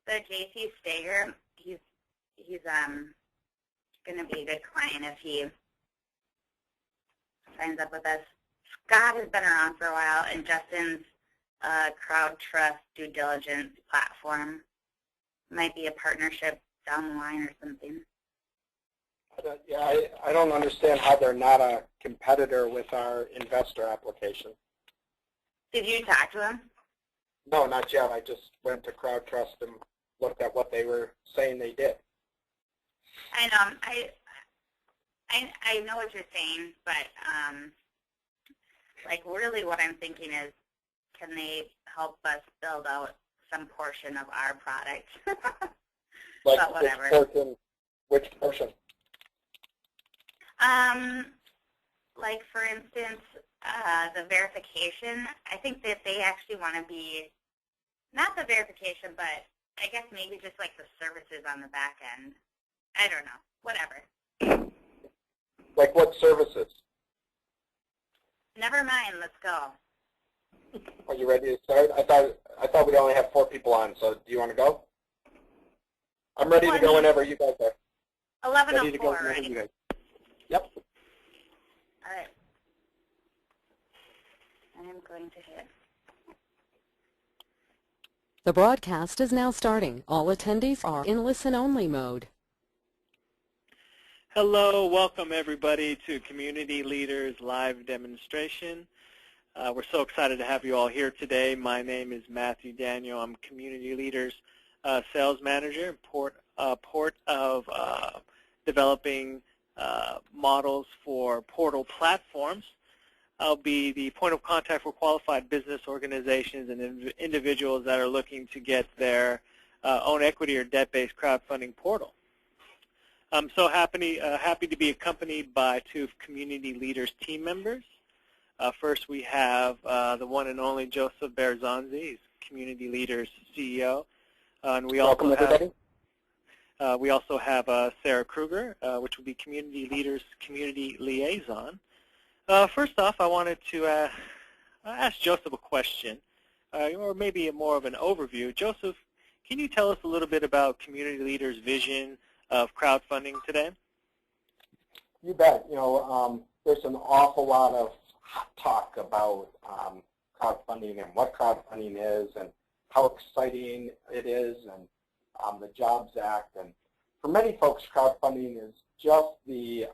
So JC Stager, he's going to be a good client if he signs up with us. Scott has been around for a while, and Justin's CrowdTrust due diligence platform might be a partnership down the line or something. Yeah, I don't understand how they're not a competitor with our investor application. Did you talk to him? No, not yet. I just went to CrowdTrust and looked at what they were saying they did. I know. I know what you're saying, but like really what I'm thinking is, can they help us build out some portion of our product? Like but whatever. Which portion? Like for instance, the verification. I think that they actually want to be, not the verification, but I guess maybe just like the services on the back end. I don't know. Whatever. Like what services? Never mind. Let's go. Are you ready to start? I thought we only have 4 people on, so do you want to go? I'm ready to go whenever you guys are. 11:04, right? You guys. Yep. All right. I am going to hit. The broadcast is now starting. All attendees are in listen-only mode. Hello, welcome everybody to Community Leaders live demonstration. We're so excited to have you all here today. My name is Matthew Daniel. I'm Community Leaders sales manager, port of developing models for portal platforms. I'll be the point of contact for qualified business organizations and individuals that are looking to get their own equity or debt-based crowdfunding portal. I'm so happy to be accompanied by 2 Community Leaders team members. First, we have the one and only Joseph Berzonzi, he's Community Leaders CEO, and we Welcome, everybody. We also have Sarah Kruger, which will be Community Leaders Community Liaison. First off, I wanted to ask Joseph a question, or maybe more of an overview. Joseph, can you tell us a little bit about Community Leaders' vision of crowdfunding today? You bet. You know, there's an awful lot of talk about crowdfunding and what crowdfunding is and how exciting it is, and the Jobs Act. And for many folks, crowdfunding is just the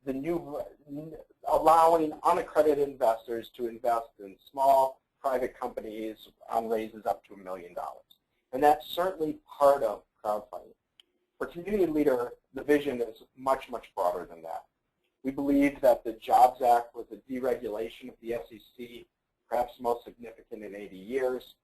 new allowing unaccredited investors to invest in small private companies on raises up to $1 million. And that's certainly part of crowdfunding. For Community Leader, the vision is much, much broader than that. We believe that the Jobs Act was a deregulation of the SEC, perhaps most significant in 80 years,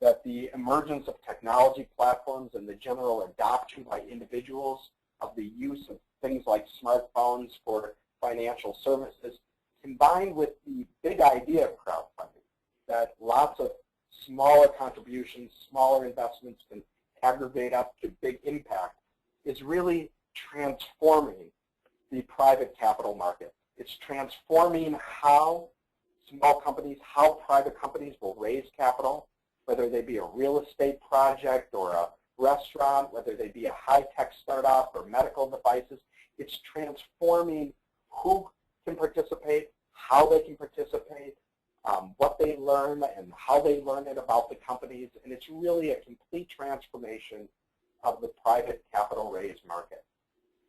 that the emergence of technology platforms and the general adoption by individuals of the use of things like smartphones for financial services, combined with the big idea of crowdfunding, that lots of smaller contributions, smaller investments can aggregate up to big impact, is really transforming the private capital market. It's transforming how small companies, how private companies will raise capital, whether they be a real estate project or a restaurant, whether they be a high-tech startup or medical devices. It's transforming who can participate, how they can participate, what they learn and how they learn it about the companies, and it's really a complete transformation of the private capital raise market.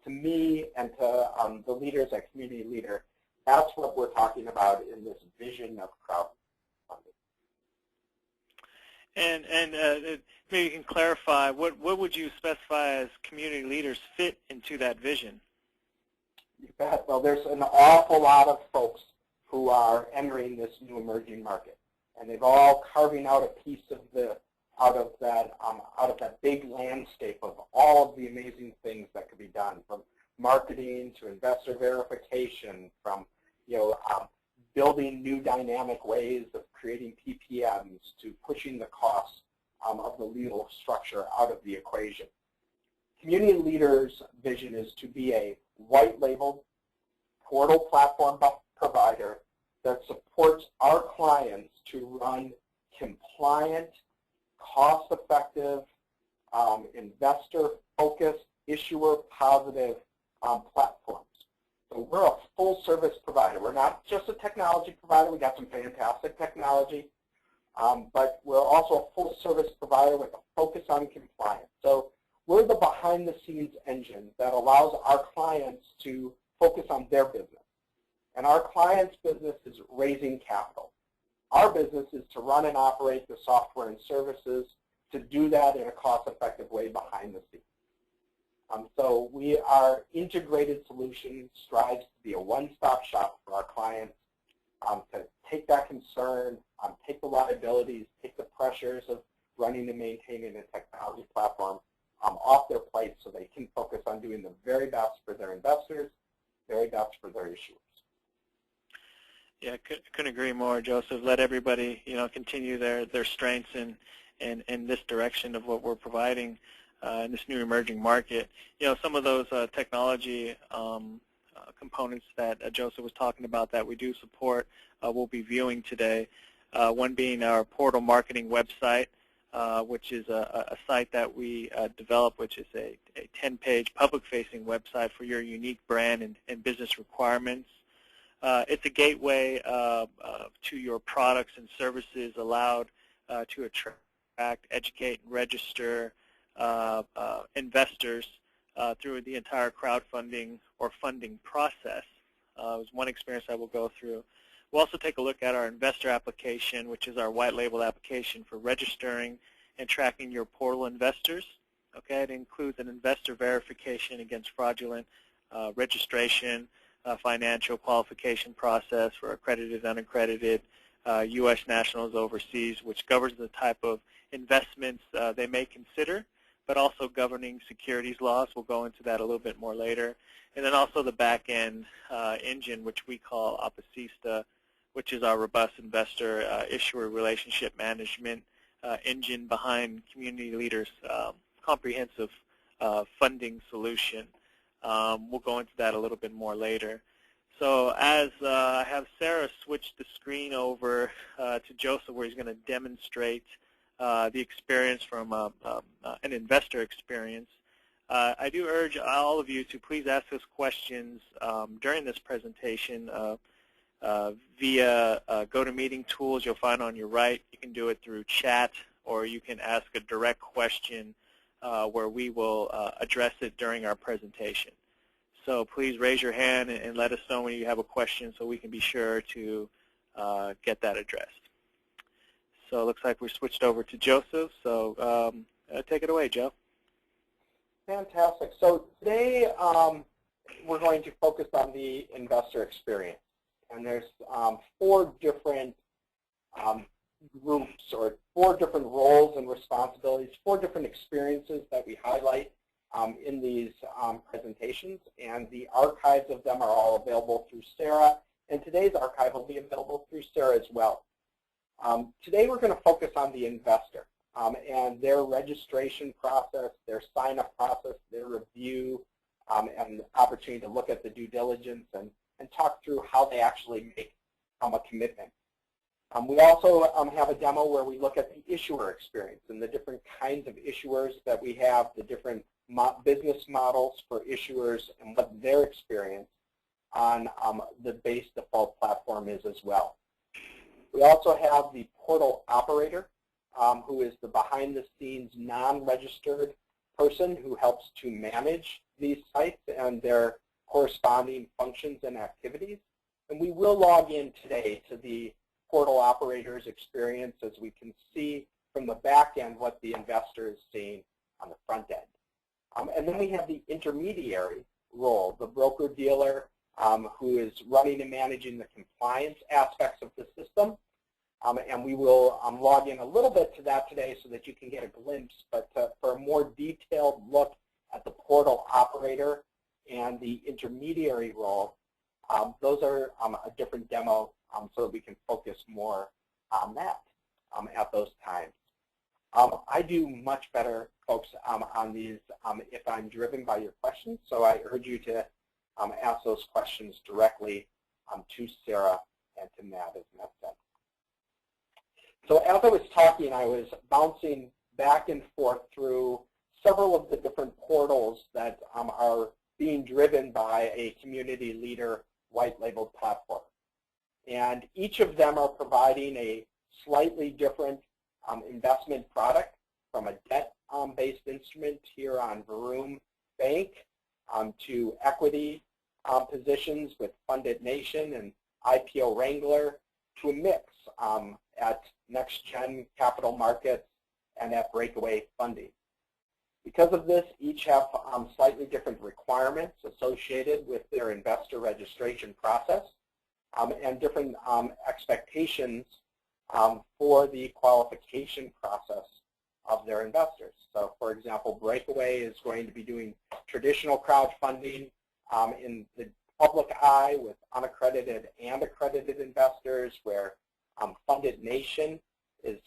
To me and to the leaders at Community Leader, that's what we're talking about in this vision of crowdfunding. And maybe you can clarify, what would you specify as Community Leaders fit into that vision? You bet. Well, there's an awful lot of folks who are entering this new emerging market, and they've all carving out a piece of the out of that big landscape of all of the amazing things that could be done, from marketing to investor verification, from building new dynamic ways of creating PPMs to pushing the costs of the legal structure out of the equation. Community Leaders' vision is to be a white-labeled portal platform provider that supports our clients to run compliant, cost-effective, investor-focused, issuer-positive platforms. So we're a full-service provider. We're not just a technology provider. We got some fantastic technology, but we're also a full-service provider with a focus on compliance. So we're the behind-the-scenes engine that allows our clients to focus on their business. And our client's business is raising capital. Our business is to run and operate the software and services, to do that in a cost-effective way behind the scenes. So we are integrated solution, strives to be a one-stop shop for our clients, to take that concern, take the liabilities, take the pressures of running and maintaining a technology platform off their plate so they can focus on doing the very best for their investors, very best for their issuers. Yeah, couldn't agree more, Joseph. Let everybody, continue their strengths in this direction of what we're providing in this new emerging market. Some of those technology components that Joseph was talking about that we do support, we'll be viewing today. One being our portal marketing website, which is a site that we developed, which is a 10-page public-facing website for your unique brand and business requirements. It's a gateway to your products and services, allowed to attract, educate, and register investors through the entire crowdfunding or funding process. Is one experience I will go through. We'll also take a look at our investor application, which is our white label application for registering and tracking your portal investors. Okay, it includes an investor verification against fraudulent registration, financial qualification process for accredited, unaccredited, U.S. nationals overseas, which governs the type of investments they may consider, but also governing securities laws. We'll go into that a little bit more later. And then also the back-end engine, which we call Opacista, which is our robust investor issuer relationship management engine behind CommunityLeader's comprehensive funding solution. We'll go into that a little bit more later. So as I have Sarah switch the screen over to Joseph, where he's going to demonstrate the experience from an investor experience, I do urge all of you to please ask us questions during this presentation via GoToMeeting tools you'll find on your right. You can do it through chat, or you can ask a direct question where we will address it during our presentation. So please raise your hand and let us know when you have a question so we can be sure to get that addressed. So it looks like we switched over to Joseph, so take it away, Joe. Fantastic. So today we're going to focus on the investor experience. And there's 4 different groups, or 4 different roles and responsibilities, 4 different experiences that we highlight in these presentations. And the archives of them are all available through Sarah. And today's archive will be available through Sarah as well. Today we're going to focus on the investor and their registration process, their sign-up process, their review, and the opportunity to look at the due diligence and talk through how they actually make a commitment. We also have a demo where we look at the issuer experience and the different kinds of issuers that we have, the different business models for issuers, and what their experience on the base default platform is as well. We also have the portal operator, who is the behind-the-scenes non-registered person who helps to manage these sites and their corresponding functions and activities. And we will log in today to the portal operator's experience, as we can see from the back end what the investor is seeing on the front end. And then we have the intermediary role, the broker-dealer, who is running and managing the compliance aspects of the system. And we will log in a little bit to that today so that you can get a glimpse. But for a more detailed look at the portal operator and the intermediary role, those are a different demo so that we can focus more on that at those times. I do much better, folks, on these if I'm driven by your questions. So I urge you to ask those questions directly to Sarah and to Matt, as Matt said. So as I was talking, I was bouncing back and forth through several of the different portals that are being driven by a community leader white labeled platform. And each of them are providing a slightly different investment product, from a debt-based instrument here on Vroom Bank to equity positions with Funded Nation and IPO Wrangler, to a mix at Next Gen Capital Markets and at Breakaway Funding. Because of this, each have slightly different requirements associated with their investor registration process and different expectations for the qualification process of their investors. So for example, Breakaway is going to be doing traditional crowdfunding in the public eye with unaccredited and accredited investors, where Funded Nation is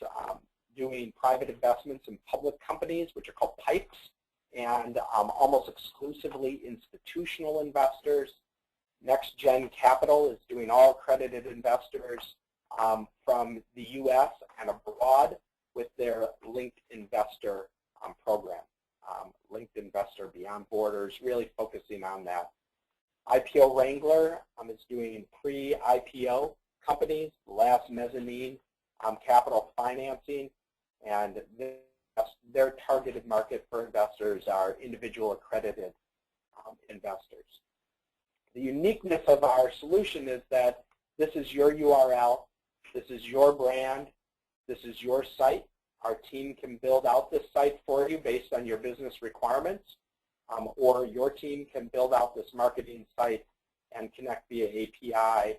doing private investments in public companies, which are called PIPEs, and almost exclusively institutional investors. Next Gen Capital is doing all accredited investors from the U.S. and abroad with their Linked Investor program. Linked Investor Beyond Borders, really focusing on that. IPO Wrangler is doing pre-IPO companies, last mezzanine capital financing, and their targeted market for investors are individual accredited investors. The uniqueness of our solution is that this is your URL, this is your brand, this is your site. Our team can build out this site for you based on your business requirements, or your team can build out this marketing site and connect via API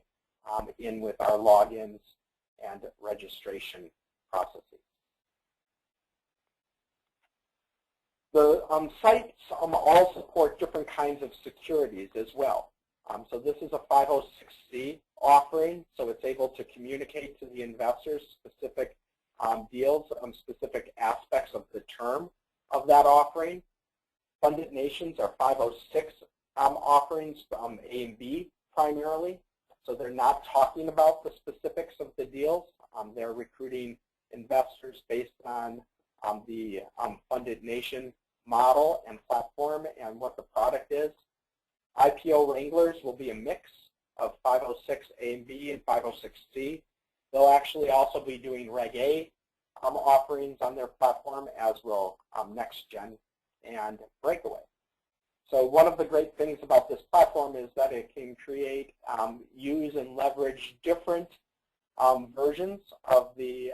in with our logins and registration processes. The sites all support different kinds of securities as well. So this is a 506c offering, so it's able to communicate to the investors specific deals, specific aspects of the term of that offering. Funded Nations are 506 offerings, A and B primarily, so they're not talking about the specifics of the deals. They're recruiting investors based on the Funded Nation model and platform and what the product is. IPO Wranglers will be a mix of 506 A and B and 506C. They'll actually also be doing Reg A offerings on their platform, as will Next Gen and Breakaway. So one of the great things about this platform is that it can create, use and leverage different versions of the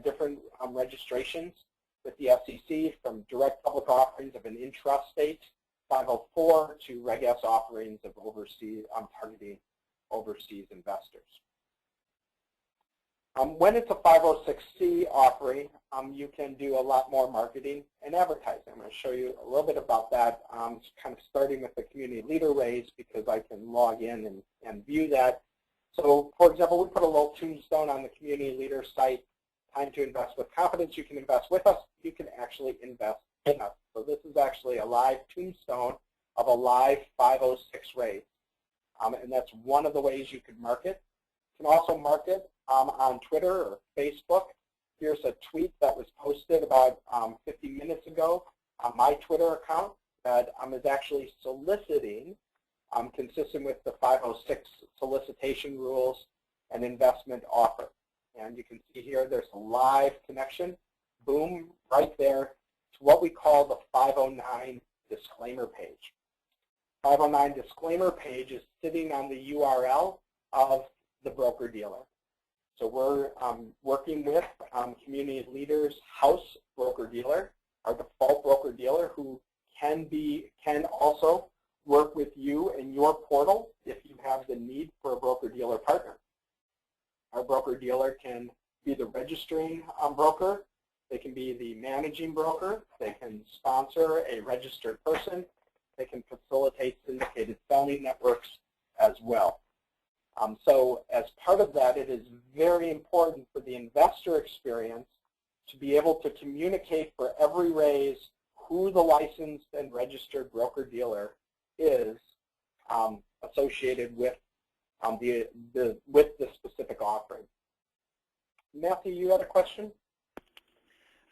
different registrations with the SEC, from direct public offerings of an intrastate 504 to Reg S offerings of overseas, targeting overseas investors. When it's a 506c offering, you can do a lot more marketing and advertising. I'm going to show you a little bit about that, kind of starting with the community leader raise, because I can log in and view that. So for example, we put a little tombstone on the community leader site, time to invest with confidence. You can invest with us. You can actually invest in us. So this is actually a live tombstone of a live 506 raise. And that's one of the ways you could market. You can also market on Twitter or Facebook. Here's a tweet that was posted about 50 minutes ago on my Twitter account that is actually soliciting, consistent with the 506 solicitation rules, an investment offer. And you can see here there's a live connection, boom, right there, to what we call the 509 disclaimer page. 509 disclaimer page is sitting on the URL of the broker-dealer. So we're working with Community Leader's house broker-dealer, our default broker-dealer, who can also work with you and your portal if you have the need for a broker-dealer partner. Our broker-dealer can be the registering broker. They can be the managing broker. They can sponsor a registered person. They can facilitate syndicated selling networks as well. So as part of that, it is very important for the investor experience to be able to communicate for every raise who the licensed and registered broker-dealer is associated with the specific offering. Matthew, you had a question?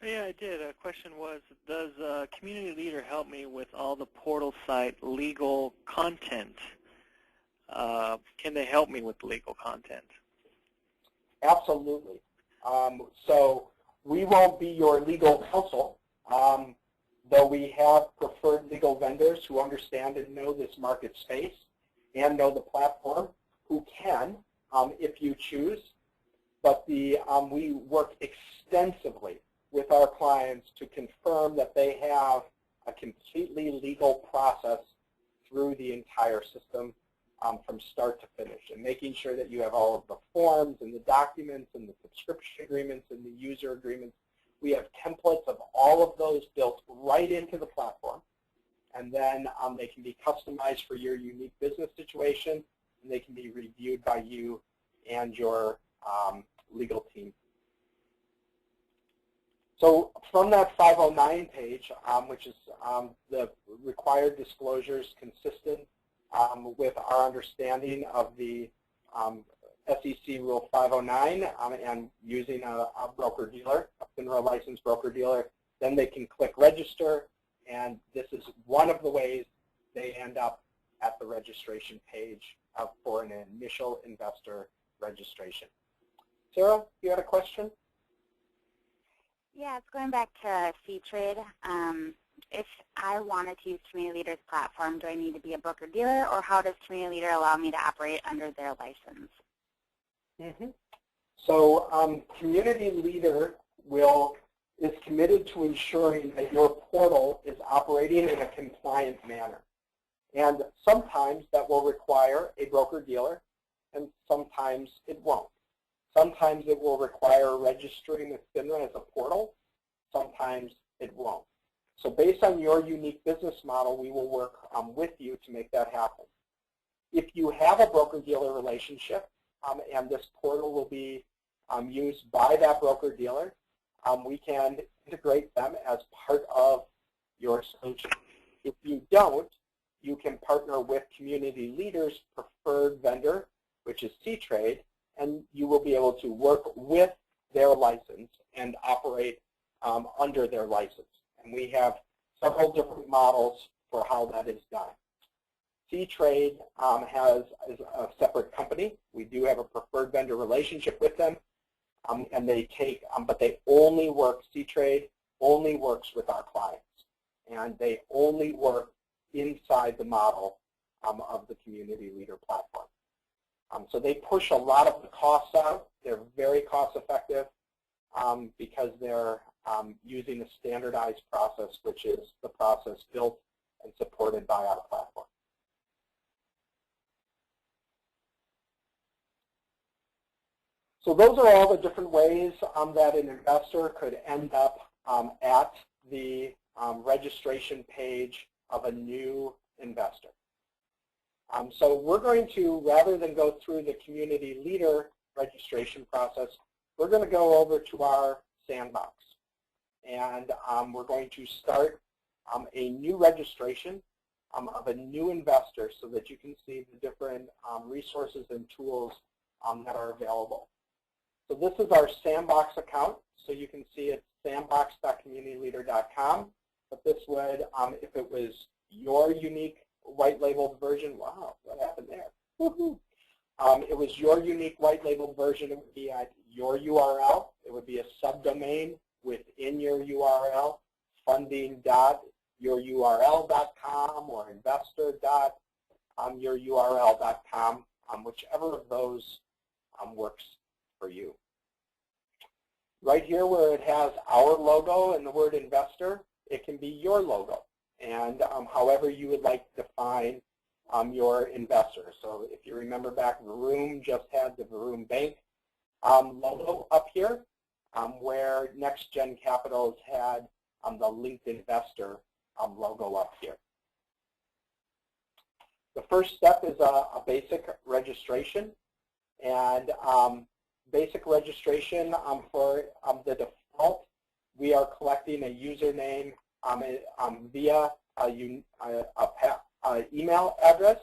Yeah, I did. A question was, does Community Leader help me with all the portal site legal content? Can they help me with legal content? Absolutely. So we won't be your legal counsel, though we have preferred legal vendors who understand and know this market space and know the platform, who can, if you choose. But we work extensively with our clients to confirm that they have a completely legal process through the entire system from start to finish, and making sure that you have all of the forms and the documents and the subscription agreements and the user agreements. We have templates of all of those built right into the platform, and then they can be customized for your unique business situation, and they can be reviewed by you and your legal team. So from that 509 page, which is the required disclosures consistent with our understanding of the SEC Rule 509 and using a broker-dealer, a FINRA licensed broker-dealer, then they can click register, and this is one of the ways they end up at the registration page for an initial investor registration. Sarah, you had a question? Yeah, it's going back to C-Trade. If I wanted to use Community Leader's platform, do I need to be a broker-dealer, or how does Community Leader allow me to operate under their license? So Community Leader is committed to ensuring that your portal is operating in a compliant manner. And sometimes that will require a broker-dealer, and sometimes it won't. Sometimes it will require registering with FINRA as a portal. Sometimes it won't. So based on your unique business model, we will work with you to make that happen. If you have a broker-dealer relationship and this portal will be used by that broker-dealer, we can integrate them as part of your solution. If you don't, you can partner with Community Leader's preferred vendor, which is C-Trade, and you will be able to work with their license and operate under their license. And we have several different models for how that is done. C-Trade is a separate company. We do have a preferred vendor relationship with them, and they take, but they only work, C-Trade only works with our clients, and they only work inside the model of the Community Leader platform. So they push a lot of the costs out. They're very cost effective because they're using a standardized process, which is the process built and supported by our platform. So those are all the different ways that an investor could end up at the registration page of a new investor. So we're going to, rather than go through the Community Leader registration process, we're going to go over to our sandbox. And we're going to start a new registration of a new investor so that you can see the different resources and tools that are available. So this is our sandbox account. So you can see it's sandbox.communityleader.com. But this would, if it was your unique white labeled version, wow, what happened there? Woohoo! It was your unique white labeled version, it would be at your URL. It would be a subdomain within your URL, funding.yoururl.com or investor.yoururl.com, whichever of those works for you. Right here where it has our logo and the word investor, it can be your logo. And however you would like to define your investor. So if you remember back, Vroom just had the Vroom Bank logo up here, where Next Gen Capital's had the Linked Investor logo up here. The first step is a basic registration. And basic registration for the default, we are collecting a username via an email address,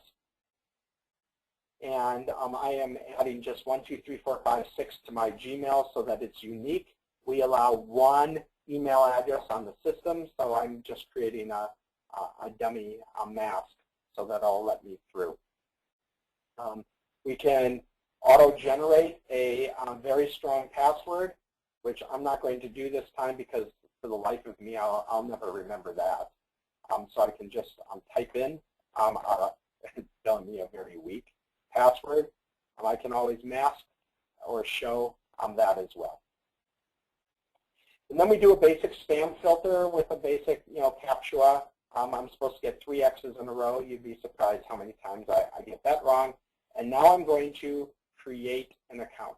and I am adding just 1, 2, 3, 4, 5, 6 to my Gmail so that it's unique. We allow one email address on the system, so I'm just creating a dummy mask so that it'll let me through. We can auto-generate a very strong password, which I'm not going to do this time because for the life of me, I'll never remember that. So I can just type in, it's telling me a very weak password. I can always mask or show that as well. And then we do a basic spam filter with a basic, CAPTCHA. I'm supposed to get 3 X's in a row. You'd be surprised how many times I get that wrong. And now I'm going to create an account.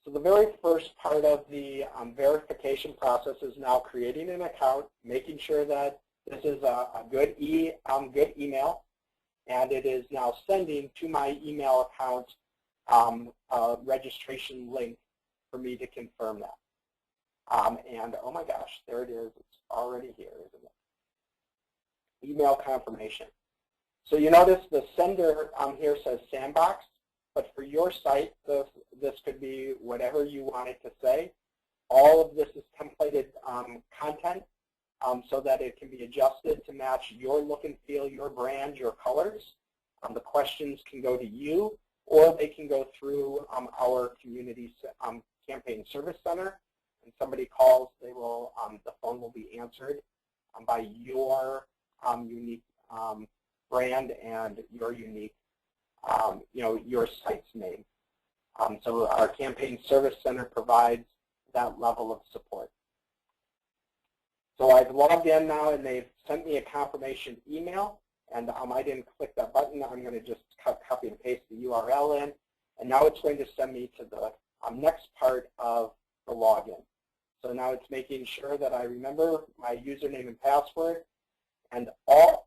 So the very first part of the verification process is now creating an account, making sure that this is a good email, and it is now sending to my email account a registration link for me to confirm that. And oh my gosh, there it is. It's already here, isn't it? Email confirmation. So you notice the sender here says sandbox, but for your site, this could be whatever you want it to say. All of this is templated content so that it can be adjusted to match your look and feel, your brand, your colors. The questions can go to you, or they can go through our community campaign service center. When somebody calls, they will the phone will be answered by your unique brand and your unique, your site's name. So our campaign service center provides that level of support. So I've logged in now, and they've sent me a confirmation email. And I didn't click that button. I'm going to just copy and paste the URL in. And now it's going to send me to the next part of the login. So now it's making sure that I remember my username and password. And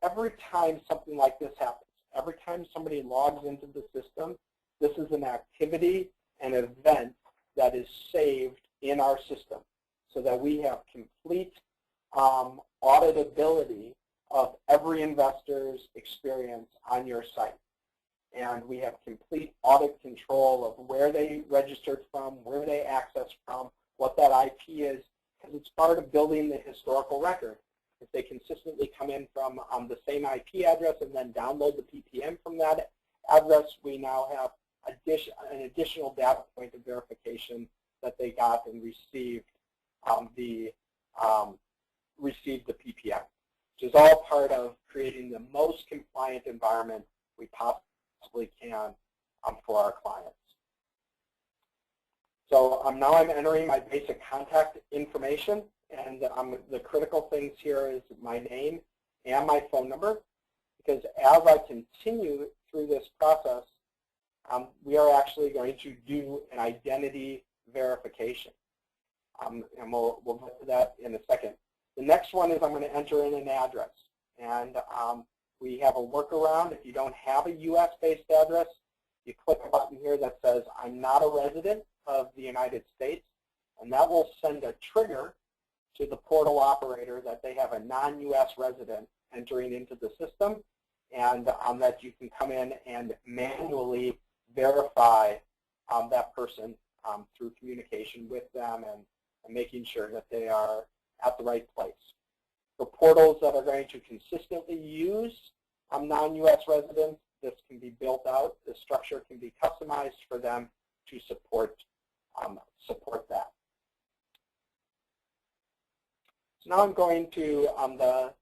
every time something like this happens, every time somebody logs into the system, this is an activity, an event that is saved in our system so that we have complete auditability of every investor's experience on your site. And we have complete audit control of where they registered from, where they accessed from, what that IP is, because it's part of building the historical record. If they consistently come in from the same IP address and then download the PPM from that address, we now have an additional data point of verification that they got and received the PPM, which is all part of creating the most compliant environment we possibly can for our clients. So now I'm entering my basic contact information, and the critical things here is my name and my phone number, because as I continue through this process, we are actually going to do an identity verification. And we'll get to that in a second. The next one is I'm going to enter in an address. And we have a workaround. If you don't have a US-based address, you click a button here that says, I'm not a resident of the United States, and that will send a trigger to the portal operator that they have a non-US resident entering into the system, and that you can come in and manually verify that person through communication with them and making sure that they are at the right place. For portals that are going to consistently use non-US residents, this can be built out. The structure can be customized for them to support that. So now I'm going to the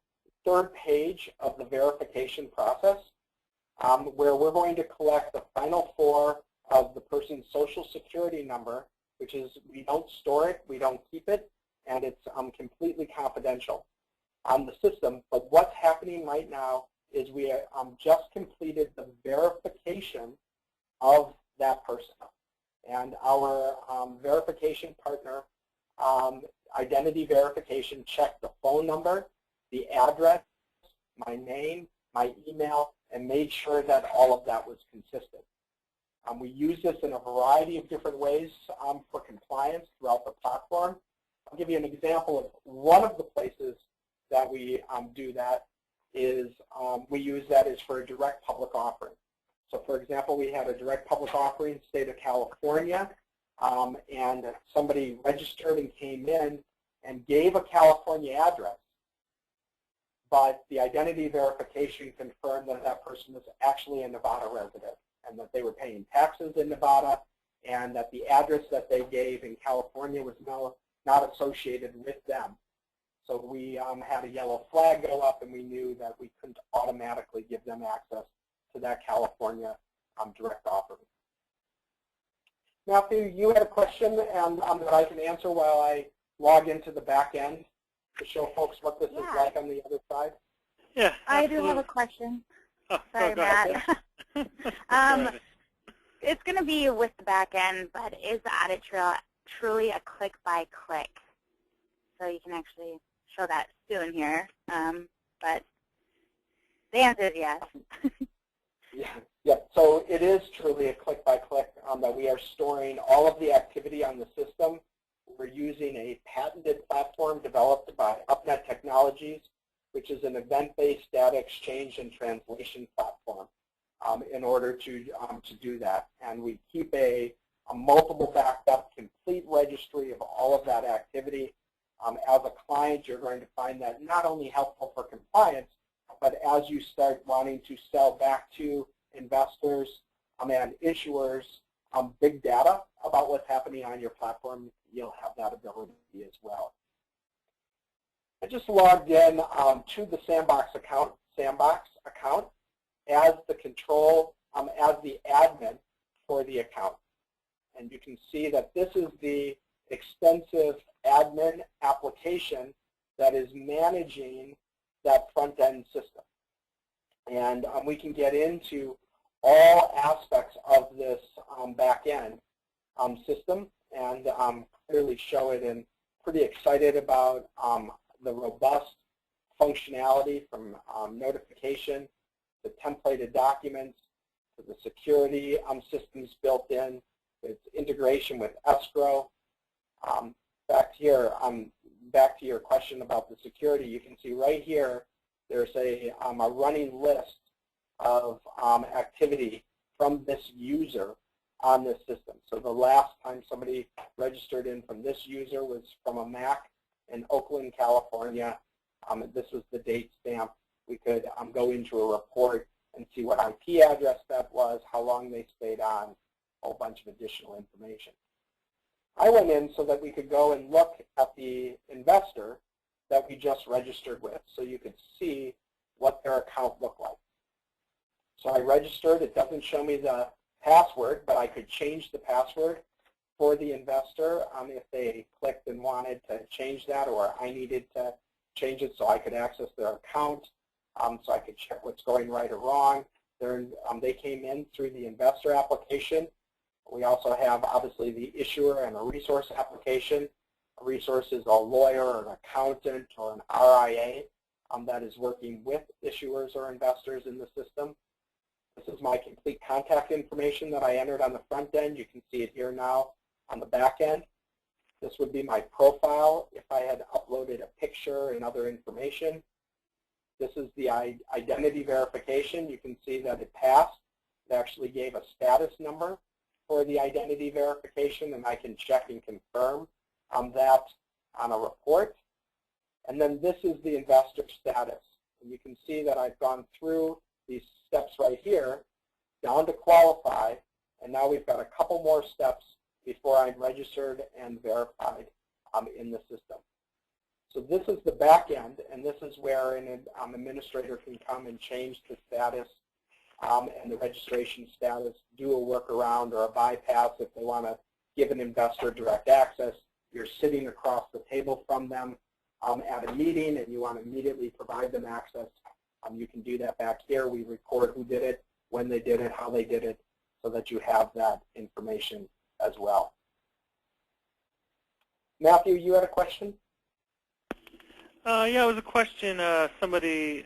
third page of the verification process, where we're going to collect the final 4 of the person's social security number, which is, we don't store it, we don't keep it, and it's completely confidential on the system. But what's happening right now is we just completed the verification of that person. And our verification partner, identity verification, checked the phone number, the address, my name, my email, and made sure that all of that was consistent. We use this in a variety of different ways for compliance throughout the platform. I'll give you an example of one of the places that we do that is we use that is for a direct public offering. So for example, we had a direct public offering, state of California, and somebody registered and came in and gave a California address, but the identity verification confirmed that that person was actually a Nevada resident and that they were paying taxes in Nevada, and that the address that they gave in California was not associated with them. So we had a yellow flag go up, and we knew that we couldn't automatically give them access to that California direct offering. Matthew, you had a question that I can answer while I log into the back end to show folks what this is like on the other side. Yeah, I do have a question. Oh, Sorry, Matt. It's going to be with the back end, but is the audit trail truly a click-by-click? So you can actually show that soon here, but the answer is yes. Yeah. So it is truly a click-by-click that we are storing all of the activity on the system. We're using a patented platform developed by UpNet Technologies, which is an event-based data exchange and translation platform in order to do that. And we keep a multiple backed up, complete registry of all of that activity. As a client, you're going to find that not only helpful for compliance, but as you start wanting to sell back to investors and issuers big data about what's happening on your platform, you'll have that ability as well. I just logged in to the Sandbox account as the control, as the admin for the account. And you can see that this is the extensive admin application that is managing that front-end system. And we can get into all aspects of this back-end system and clearly show it, and pretty excited about the robust functionality from notification to templated documents to the security systems built in, its integration with escrow. Back to your question about the security, you can see right here there's a running list of activity from this user on this system. So the last time somebody registered in from this user was from a Mac in Oakland, California. This was the date stamp. We could go into a report and see what IP address that was, how long they stayed on, a whole bunch of additional information. I went in so that we could go and look at the investor that we just registered with, so you could see what their account looked like. So I registered. It doesn't show me the password, but I could change the password for the investor if they clicked and wanted to change that, or I needed to change it so I could access their account, so I could check what's going right or wrong. They came in through the investor application. We also have, obviously, the issuer and a resource application. A resource is a lawyer or an accountant or an RIA that is working with issuers or investors in the system. This is my complete contact information that I entered on the front end. You can see it here now on the back end. This would be my profile if I had uploaded a picture and other information. This is the identity verification. You can see that it passed. It actually gave a status number for the identity verification, and I can check and confirm that on a report. And then this is the investor status. And you can see that I've gone through these steps right here down to qualify, and now we've got a couple more steps before I'm registered and verified in the system. So this is the back end, and this is where an administrator can come and change the status and the registration status, do a workaround or a bypass if they want to give an investor direct access. You're sitting across the table from them at a meeting and you want to immediately provide them access. You can do that back here. We record who did it, when they did it, how they did it, so that you have that information as well. Matthew, you had a question? Yeah, it was a question. Somebody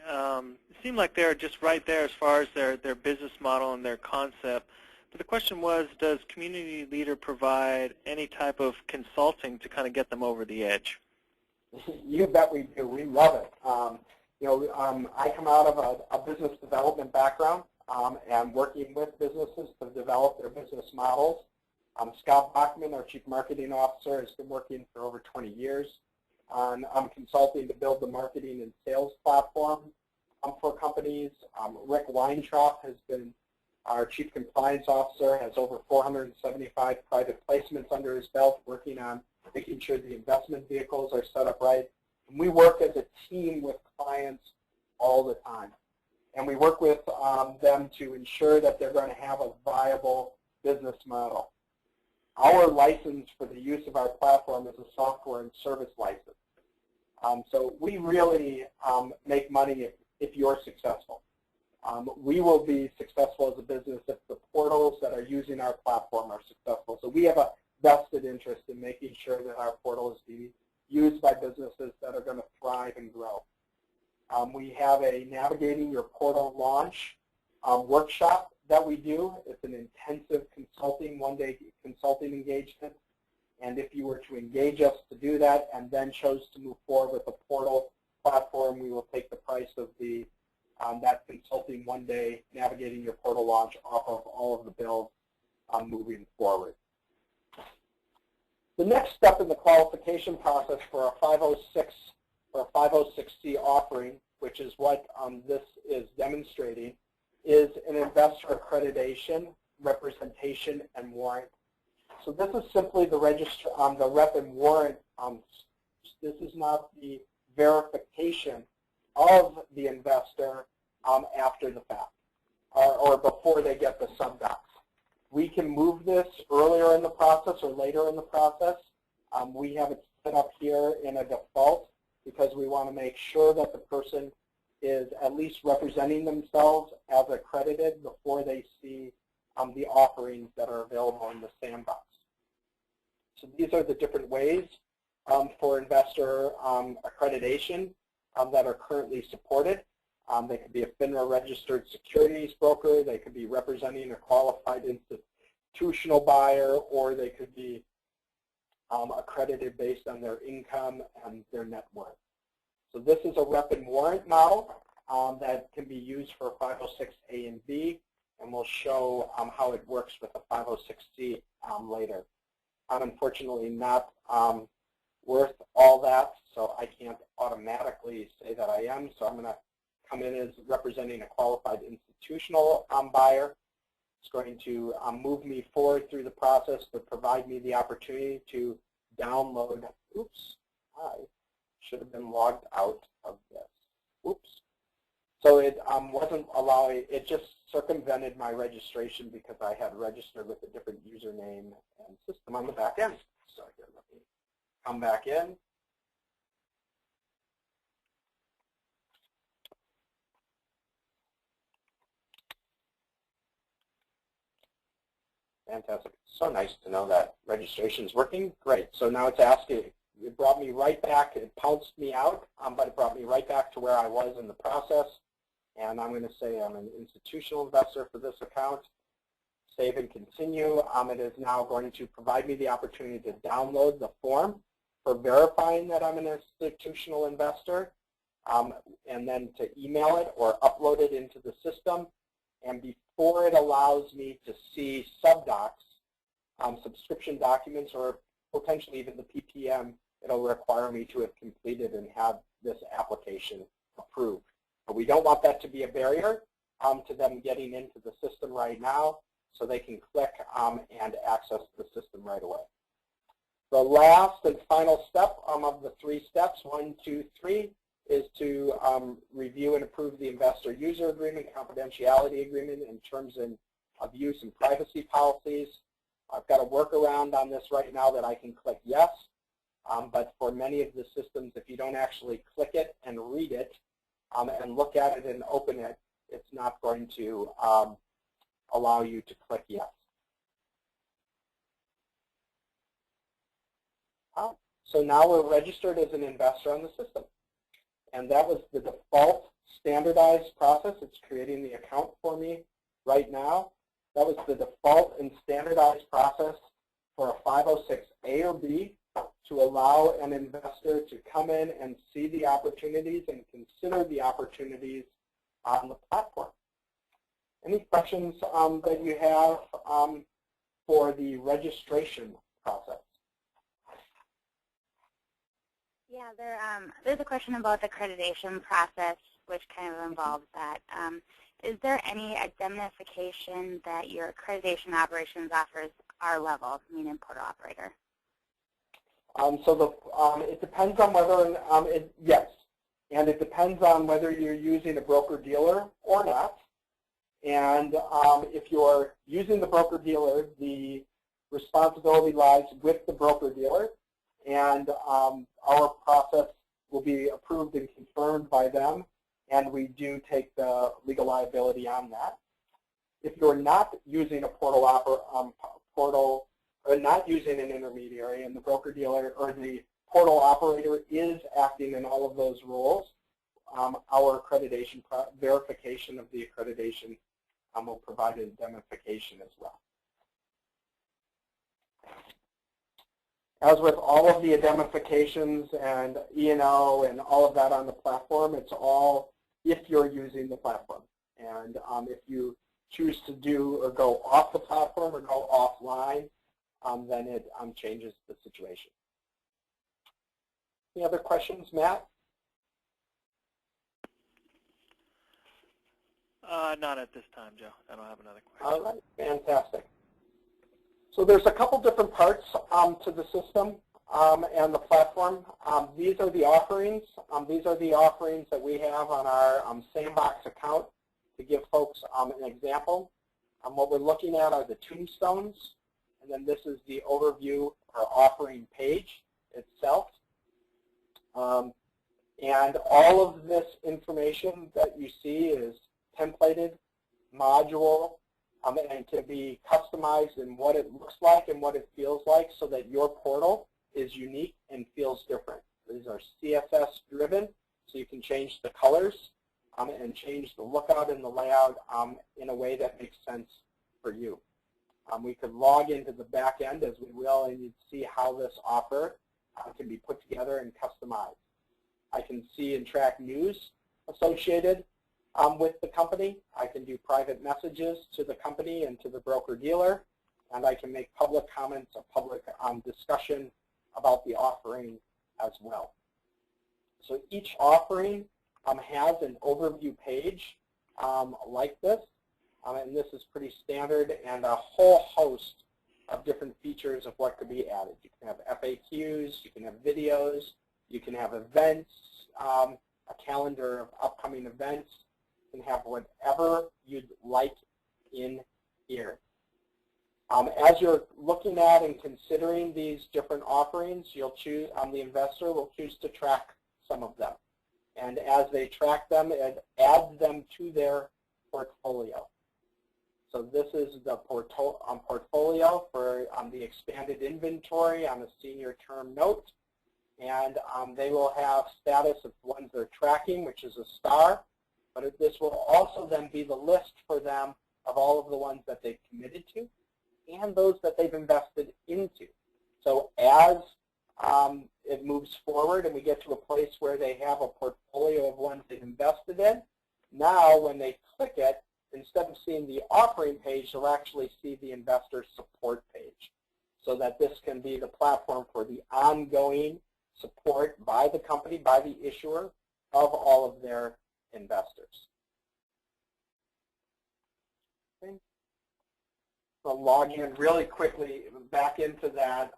seemed like they're just right there as far as their business model and their concept. But the question was, does CommunityLeader provide any type of consulting to kind of get them over the edge? You bet we do. We love it. I come out of a business development background and working with businesses to develop their business models. Scott Bachman, our Chief Marketing Officer, has been working for over 20 years on consulting to build the marketing and sales platform for companies. Rick Weintraub has been our Chief Compliance Officer, has over 475 private placements under his belt, working on making sure the investment vehicles are set up right. And we work as a team with clients all the time. And we work with them to ensure that they're going to have a viable business model. Our license for the use of our platform is a software and service license. So we really make money if you're successful. We will be successful as a business if the portals that are using our platform are successful. So we have a vested interest in making sure that our portal is being used by businesses that are going to thrive and grow. We have a Navigating Your Portal launch workshop that we do. It's an intensive consulting, one-day consulting engagement. And if you were to engage us to do that and then chose to move forward with a portal platform, we will take the price of the that consulting one-day Navigating Your Portal launch off of all of the bills moving forward. The next step in the qualification process for a 506 or a 506C offering, which is what this is demonstrating, is an investor accreditation, representation, and warrant. So this is simply the rep and warrant. This is not the verification of the investor after the fact or before they get the subdocs. We can move this earlier in the process or later in the process. We have it set up here in a default because we want to make sure that the person is at least representing themselves as accredited before they see the offerings that are available in the sandbox. So these are the different ways for investor accreditation that are currently supported. They could be a FINRA registered securities broker, they could be representing a qualified institutional buyer, or they could be accredited based on their income and their net worth. So this is a rep and warrant model that can be used for 506A and B, and we'll show how it works with a 506C later. I'm unfortunately not worth all that, so I can't automatically say that I am. So I'm going to come in as representing a qualified institutional buyer. It's going to move me forward through the process, but provide me the opportunity to download. Oops, I should have been logged out of this. Oops. So it wasn't allowing, it just circumvented my registration because I had registered with a different username and system on the back end. So here, let me come back in. Fantastic. So nice to know that registration is working. Great. So now it's asking, it brought me right back, it pounced me out, but it brought me right back to where I was in the process. And I'm going to say I'm an institutional investor for this account. Save and continue. It is now going to provide me the opportunity to download the form for verifying that I'm an institutional investor, and then to email it or upload it into the system. And before it allows me to see subdocs, subscription documents, or potentially even the PPM, it'll require me to have completed and have this application approved. But we don't want that to be a barrier to them getting into the system right now, so they can click and access the system right away. The last and final step of the 3 steps, 1, 2, 3, is to review and approve the investor user agreement, confidentiality agreement, and terms of use and privacy policies. I've got a workaround on this right now that I can click yes, but for many of the systems, if you don't actually click it and read it and look at it and open it, it's not going to allow you to click yes. So now we're registered as an investor on the system. And that was the default standardized process. It's creating the account for me right now. That was the default and standardized process for a 506A or B to allow an investor to come in and see the opportunities and consider the opportunities on the platform. Any questions that you have for the registration process. Yeah, there's a question about the accreditation process, which kind of involves that. Is there any indemnification that your accreditation operations offers R level, meaning portal operator? It depends on whether, yes, and it depends on whether you're using a broker-dealer or not. And if you're using the broker-dealer, the responsibility lies with the broker-dealer, and our process will be approved and confirmed by them, and we do take the legal liability on that. If you're not using a portal or not using an intermediary, and the broker-dealer or the portal operator is acting in all of those roles, our accreditation verification of the accreditation will provide indemnification as well. As with all of the indemnifications and E&O and all of that on the platform, it's all if you're using the platform. And if you choose to do or go off the platform or go offline, then it changes the situation. Any other questions, Matt? Not at this time, Joe. I don't have another question. All right, fantastic. So there's a couple different parts to the system and the platform. These are the offerings. These are the offerings that we have on our Sandbox account to give folks an example. What we're looking at are the tombstones, and then this is the overview or offering page itself. And all of this information that you see is templated, module, and can be customized in what it looks like and what it feels like so that your portal is unique and feels different. These are CSS driven, so you can change the colors and change the lookout and the layout in a way that makes sense for you. We could log into the back end as we will, and you'd see how this offer can be put together and customized. I can see and track news associated with the company. I can do private messages to the company and to the broker-dealer, and I can make public comments, a public discussion about the offering as well. So each offering has an overview page like this, and this is pretty standard, and a whole host of different features of what could be added. You can have FAQs, you can have videos, you can have events, a calendar of upcoming events. You can have whatever you'd like in here. As you're looking at and considering these different offerings, you'll choose, the investor will choose to track some of them. And as they track them, it adds them to their portfolio. So this is the portfolio for the expanded inventory on a senior term note. And they will have status of ones they're tracking, which is a star. But this will also then be the list for them of all of the ones that they've committed to and those that they've invested into. So as it moves forward and we get to a place where they have a portfolio of ones they've invested in, now when they click it, instead of seeing the offering page, they'll actually see the investor support page, so that this can be the platform for the ongoing support by the company, by the issuer, of all of their investors. Okay. So log in really quickly back into that,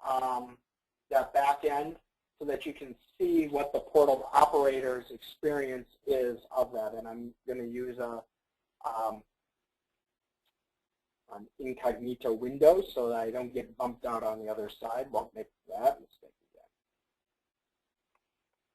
that back end so that you can see what the portal operator's experience is of that. And I'm going to use an incognito window so that I don't get bumped out on the other side. Won't make that mistake again.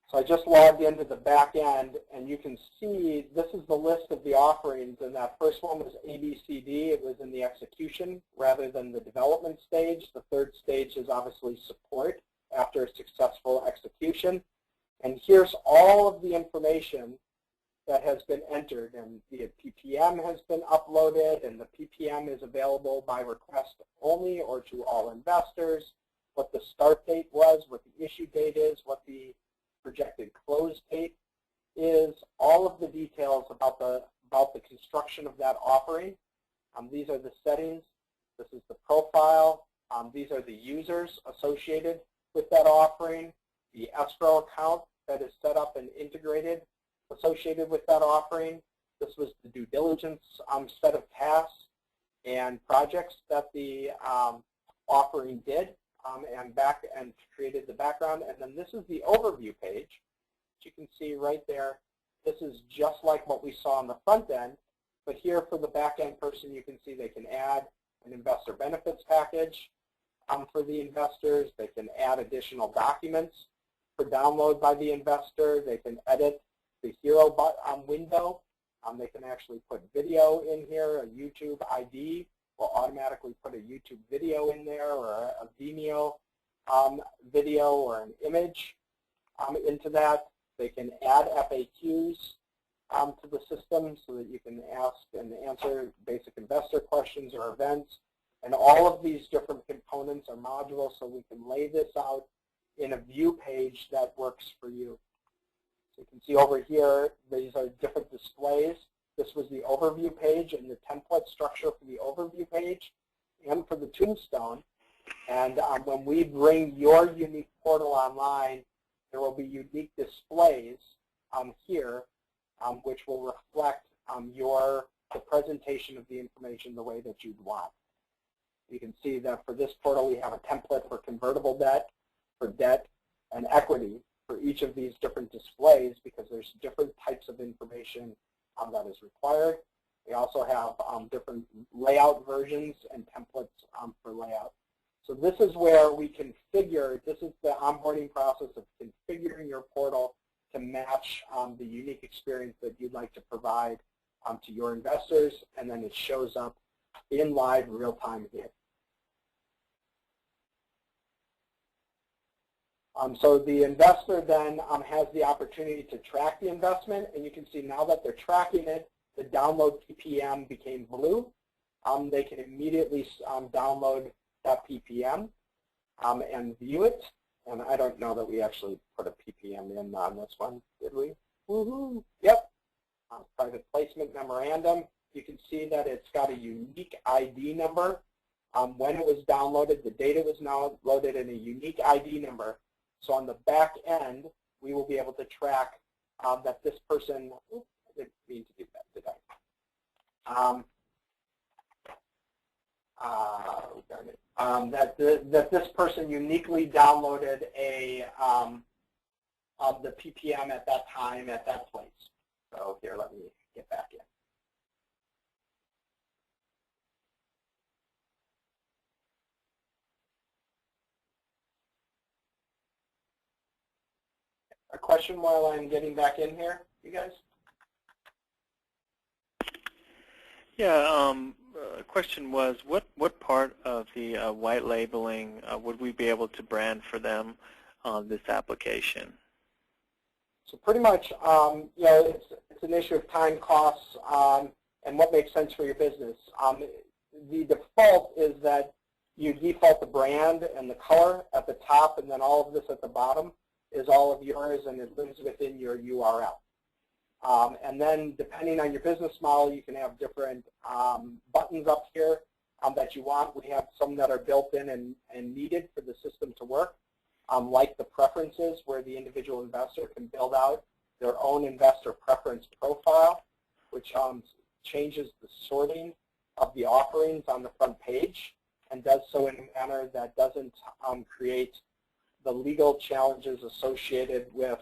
So I just logged into the back end, and you can see this is the list of the offerings, and that first one was ABCD. It was in the execution rather than the development stage. The third stage is obviously support after a successful execution. And here's all of the information that has been entered, and the PPM has been uploaded, and the PPM is available by request only or to all investors, what the start date was, what the issue date is, what the projected close date is, all of the details about the construction of that offering. These are the settings This is the profile. These are the users associated with that offering, the escrow account that is set up and integrated associated with that offering. This was the due diligence set of tasks and projects that the offering did and created the background. And then this is the overview page, which you can see right there. This is just like what we saw on the front end, but here for the back end person, you can see they can add an investor benefits package for the investors. They can add additional documents for download by the investor. They can edit the hero window. They can actually put video in here. A YouTube ID will automatically put a YouTube video in there, or a Vimeo video or an image into that. They can add FAQs to the system so that you can ask and answer basic investor questions or events. And all of these different components are modules, so we can lay this out in a view page that works for you. So you can see over here, these are different displays. This was the overview page and the template structure for the overview page and for the tombstone. And when we bring your unique portal online, there will be unique displays here, which will reflect the presentation of the information the way that you'd want. You can see that for this portal, we have a template for convertible debt, for debt, and equity for each of these different displays, because there's different types of information that is required. We also have different layout versions and templates for layout. So this is where we configure, this is the onboarding process of configuring your portal to match the unique experience that you'd like to provide to your investors, and then it shows up in live real-time here. So the investor then has the opportunity to track the investment, and you can see now that they're tracking it, the download PPM became blue. They can immediately download that PPM and view it. And I don't know that we actually put a PPM in on this one, did we? Woohoo! Yep. Private placement memorandum. You can see that it's got a unique ID number. When it was downloaded, the data was now loaded in a unique ID number. So on the back end, we will be able to track that this person, oops, I didn't mean to do that, did I? Darn it. That this person uniquely downloaded the PPM at that time at that place. So here, let me get back in. A question while I'm getting back in here, you guys? Yeah, question was, what part of the white labeling would we be able to brand for them on this application? So pretty much, you know, it's an issue of time, costs, and what makes sense for your business. The default is that you default the brand and the color at the top, and then all of this at the bottom is all of yours, and it lives within your URL. And then depending on your business model, you can have different buttons up here that you want. We have some that are built in and needed for the system to work, like the preferences, where the individual investor can build out their own investor preference profile, which changes the sorting of the offerings on the front page and does so in a manner that doesn't create the legal challenges associated with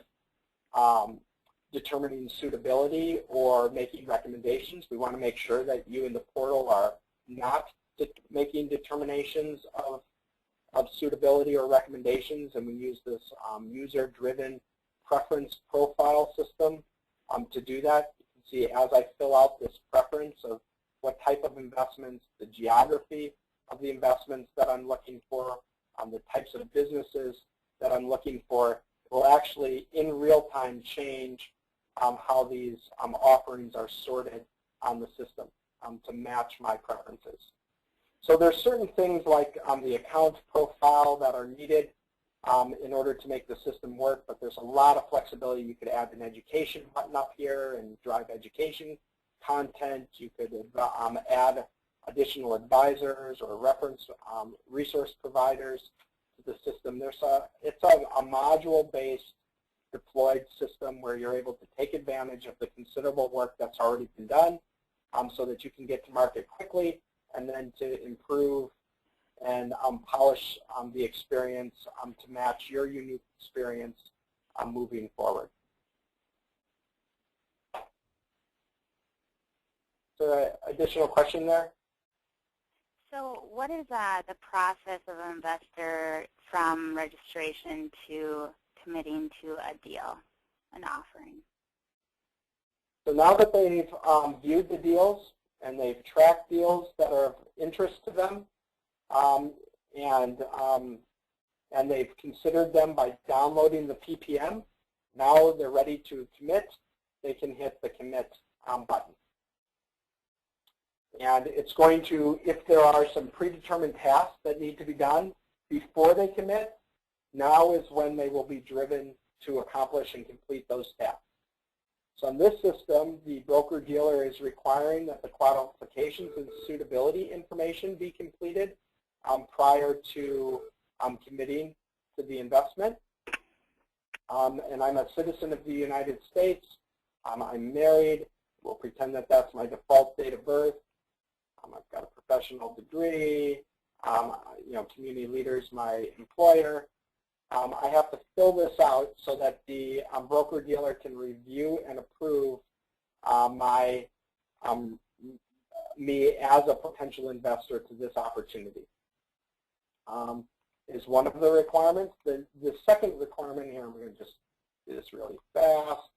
determining suitability or making recommendations. We want to make sure that you in the portal are not making determinations of suitability or recommendations, and we use this user-driven preference profile system to do that. You can see as I fill out this preference of what type of investments, the geography of the investments that I'm looking for, the types of businesses that I'm looking for, will actually in real time change how these offerings are sorted on the system to match my preferences. So there's certain things like the account profile that are needed in order to make the system work, but there's a lot of flexibility. You could add an education button up here and drive education content. You could add additional advisors or reference resource providers to the system. It's a module-based deployed system where you're able to take advantage of the considerable work that's already been done so that you can get to market quickly and then to improve and polish the experience to match your unique experience moving forward. So additional question there? So what is the process of an investor from registration to committing to a deal, an offering? So now that they've viewed the deals and they've tracked deals that are of interest to them, and they've considered them by downloading the PPM, now they're ready to commit. They can hit the commit button. And it's going to, if there are some predetermined tasks that need to be done before they commit, now is when they will be driven to accomplish and complete those tasks. So in this system, the broker-dealer is requiring that the qualifications and suitability information be completed prior to committing to the investment. And I'm a citizen of the United States. I'm married. We'll pretend that that's my default date of birth. I've got a professional degree. CommunityLeader is my employer. I have to fill this out so that the broker-dealer can review and approve me as a potential investor to this opportunity. Is one of the requirements. The second requirement here, I'm going to just do this really fast.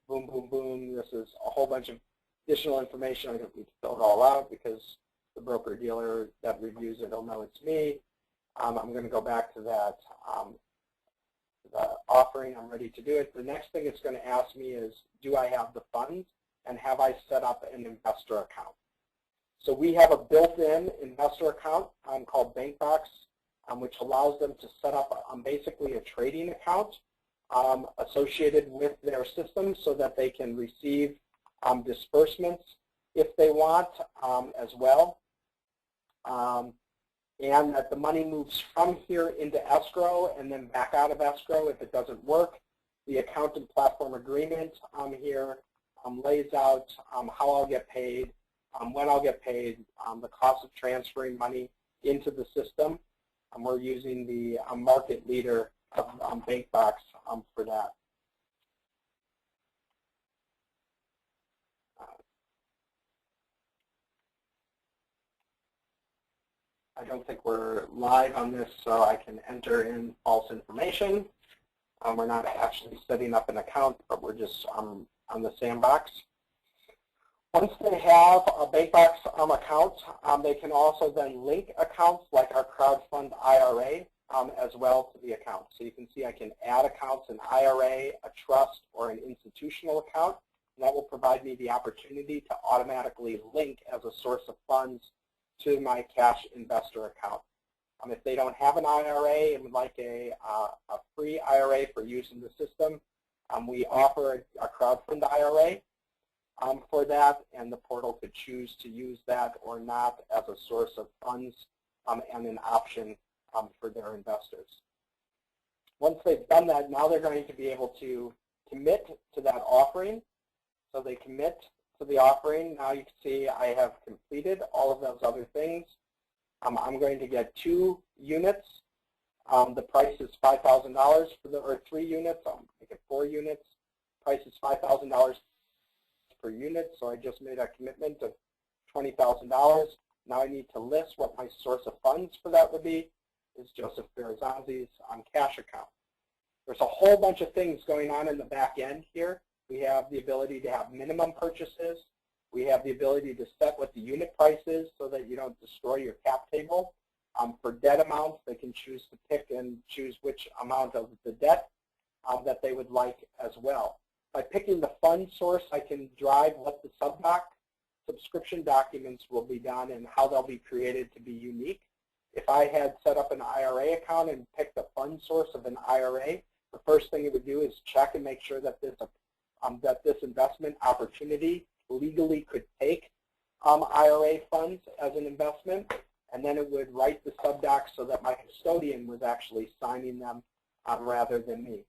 Boom, boom, boom. This is a whole bunch of additional information. I don't need to fill it all out because the broker-dealer that reviews it will know it's me. I'm going to go back to that the offering. I'm ready to do it. The next thing it's going to ask me is, do I have the funds and have I set up an investor account? So we have a built-in investor account called BankBox, which allows them to set up basically a trading account associated with their system so that they can receive disbursements if they want as well. And that the money moves from here into escrow and then back out of escrow if it doesn't work. The account and platform agreement here lays out how I'll get paid, when I'll get paid, the cost of transferring money into the system. We're using the market leader of BankBox for that. I don't think we're live on this, so I can enter in false information. We're not actually setting up an account, but we're just on the sandbox. Once they have a BankBox account, they can also then link accounts like our Crowdfund IRA as well to the account. So you can see I can add accounts, an IRA, a trust, or an institutional account. And that will provide me the opportunity to automatically link as a source of funds to my cash investor account. If they don't have an IRA and would like a free IRA for use in the system, we offer a crowdfund IRA for that, and the portal could choose to use that or not as a source of funds and an option for their investors. Once they've done that, now they're going to be able to commit to that offering. So they commit to the offering. Now you can see I have completed all of those other things. I'm going to get 2 units. The price is $5,000 for the, or 3 units. I'll make it 4 units. Price is $5,000 per unit. So I just made a commitment of $20,000. Now I need to list what my source of funds for that would be. Is Joseph Berzanzi's cash account. There's a whole bunch of things going on in the back end here. We have the ability to have minimum purchases. We have the ability to set what the unit price is so that you don't destroy your cap table. For debt amounts, they can choose to pick and choose which amount of the debt that they would like as well. By picking the fund source, I can drive what the subscription documents will be done and how they'll be created to be unique. If I had set up an IRA account and picked the fund source of an IRA, the first thing it would do is check and make sure that this investment opportunity legally could take IRA funds as an investment, and then it would write the subdocs so that my custodian was actually signing them rather than me.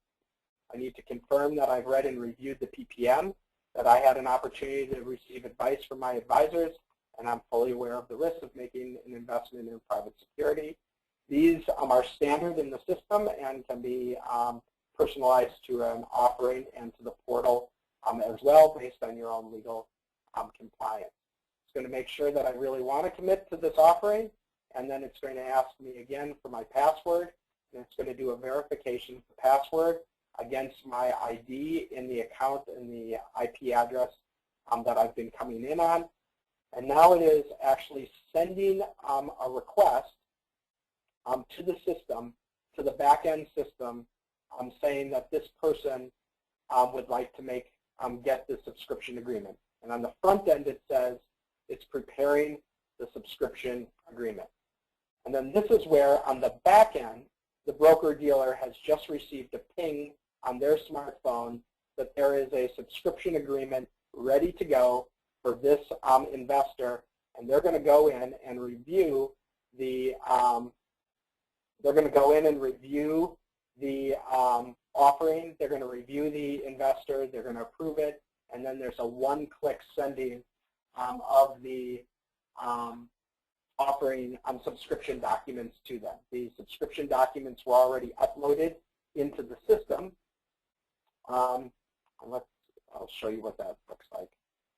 I need to confirm that I've read and reviewed the PPM, that I had an opportunity to receive advice from my advisors, and I'm fully aware of the risks of making an investment in private security. These are standard in the system and can be personalized to an offering and to the portal as well based on your own legal compliance. It's going to make sure that I really want to commit to this offering, and then it's going to ask me again for my password, and it's going to do a verification of the password against my ID in the account and the IP address that I've been coming in on. And now it is actually sending a request to the system, to the back-end system, saying that this person would like to get the subscription agreement. And on the front end, it says it's preparing the subscription agreement. And then this is where, on the back end, the broker-dealer has just received a ping on their smartphone that there is a subscription agreement ready to go for this investor, and they're going to go in and review the offering. They're going to review the investor. They're going to approve it, and then there's a one-click sending of the offering subscription documents to them. The subscription documents were already uploaded into the system. I'll show you what that looks like.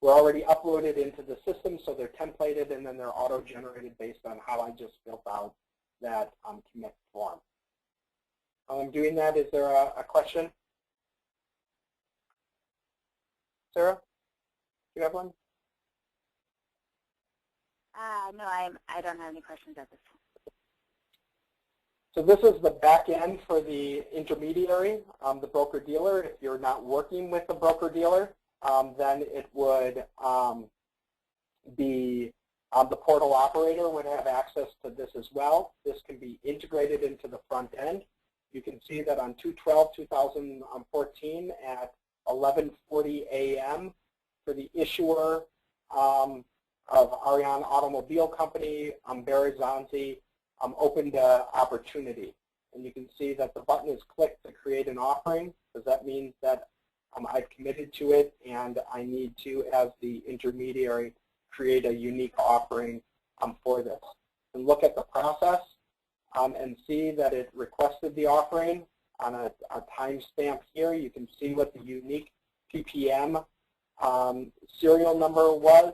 We're already uploaded into the system, so they're templated, and then they're auto-generated based on how I just built out that commit form. While I'm doing that, is there a question? Sarah, do you have one? No, I don't have any questions at this time. So this is the back end for the intermediary, the broker-dealer. If you're not working with the broker-dealer, then it would be the portal operator would have access to this as well. This can be integrated into the front end. You can see that on 2/12/2014 at 11:40 a.m. for the issuer of Ariane Automobile Company, Berizanti, opened an opportunity. And you can see that the button is clicked to create an offering, because that means that I've committed to it, and I need to, as the intermediary, create a unique offering for this. And look at the process and see that it requested the offering on a timestamp here. You can see what the unique PPM serial number was.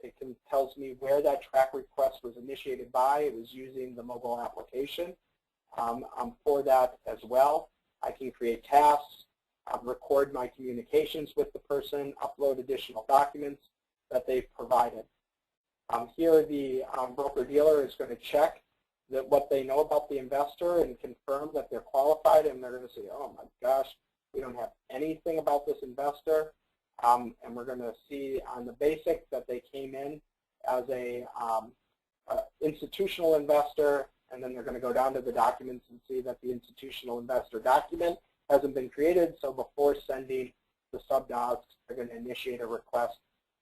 It tells me where that track request was initiated by. It was using the mobile application for that as well. I can create tasks, record my communications with the person, upload additional documents that they've provided. Here the broker-dealer is going to check that what they know about the investor and confirm that they're qualified, and they're going to say, oh my gosh, we don't have anything about this investor. And we're going to see on the basic that they came in as a institutional investor, and then they're going to go down to the documents and see that the institutional investor document hasn't been created. So before sending the subdocs, they're going to initiate a request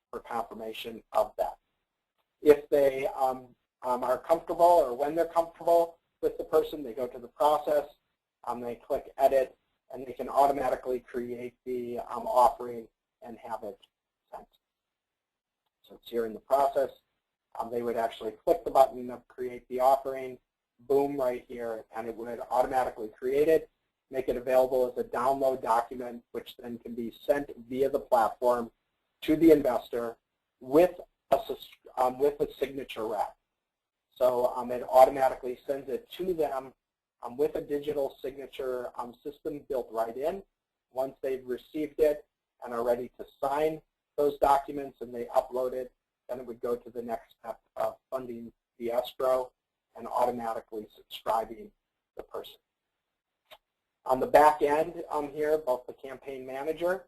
for confirmation of that. If they are comfortable, or when they're comfortable with the person, they go to the process, they click edit, and they can automatically create the offering and have it sent. So it's here in the process. They would actually click the button of create the offering, boom, right here, and it would automatically create it, make it available as a download document, which then can be sent via the platform to the investor with a signature wrap. So it automatically sends it to them with a digital signature system built right in. Once they've received it and are ready to sign those documents and they upload it, then it would go to the next step of funding the escrow and automatically subscribing the person. On the back end here, both the campaign manager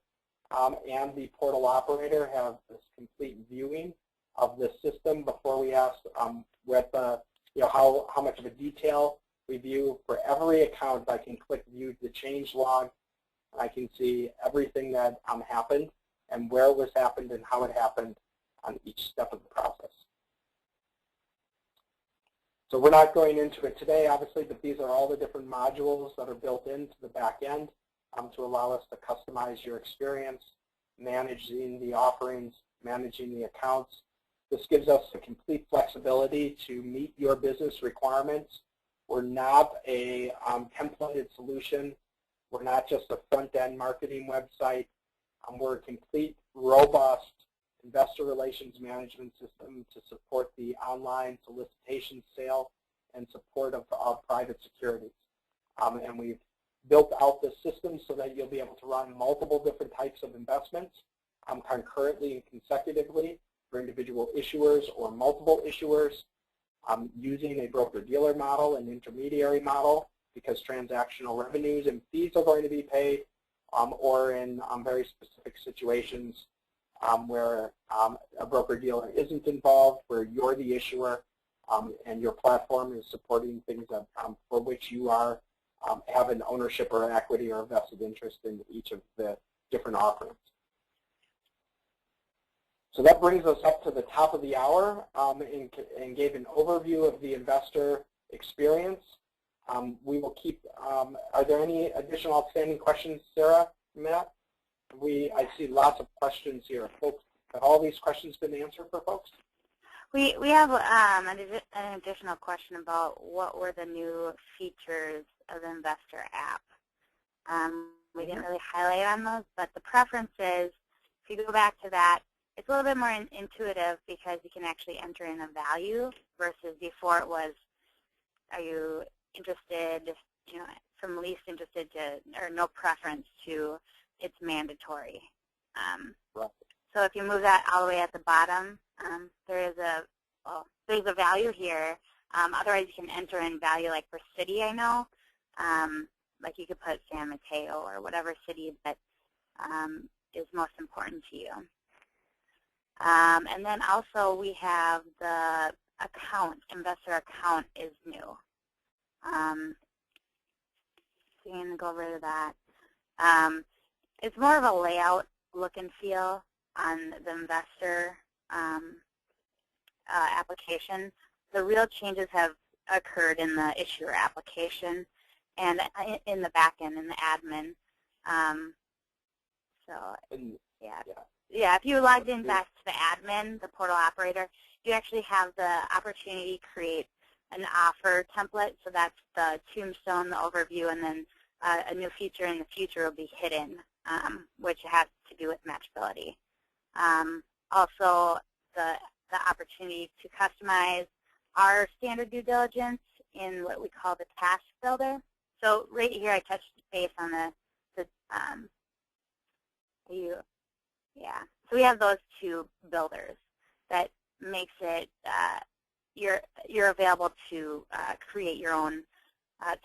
and the portal operator have this complete viewing of the system. Before we ask how much of a detail we view for every account, I can click view the change log. I can see everything that happened and where it was happened and how it happened on each step of the process. So we're not going into it today, obviously, but these are all the different modules that are built into the back end to allow us to customize your experience, managing the offerings, managing the accounts. This gives us the complete flexibility to meet your business requirements. We're not a templated solution. We're not just a front-end marketing website. We're a complete, robust investor relations management system to support the online solicitation sale and support of private securities. And we've built out the system so that you'll be able to run multiple different types of investments concurrently and consecutively for individual issuers or multiple issuers, using a broker-dealer model, an intermediary model, because transactional revenues and fees are going to be paid, or in very specific situations where a broker-dealer isn't involved, where you're the issuer and your platform is supporting things that, for which you are have an ownership or equity or a vested interest in each of the different offerings. So that brings us up to the top of the hour and gave an overview of the investor experience. We will keep, are there any additional outstanding questions, Sarah, Matt? I see lots of questions here. Folks, have all these questions been answered for folks? We have an additional question about what were the new features of the investor app. We didn't really highlight on those, but the preference is, if you go back to that, it's a little bit more intuitive because you can actually enter in a value versus before it was, are you interested, from least interested to, or no preference to, it's mandatory. Right. So if you move that all the way at the bottom, there's a value here. Otherwise, you can enter in value like for city, I know. Like you could put San Mateo or whatever city that is most important to you. And then also we have the account, investor account is new. So you're going to go over to that. It's more of a layout look and feel on the investor application. The real changes have occurred in the issuer application and in the back end, in the admin. Yeah, if you logged in back to the admin, the portal operator, you actually have the opportunity to create an offer template. So that's the tombstone, the overview, and then a new feature in the future will be hidden, which has to do with matchability. Also, the opportunity to customize our standard due diligence in what we call the task builder. So right here, I touched base on So we have those two builders that makes it you're available to create your own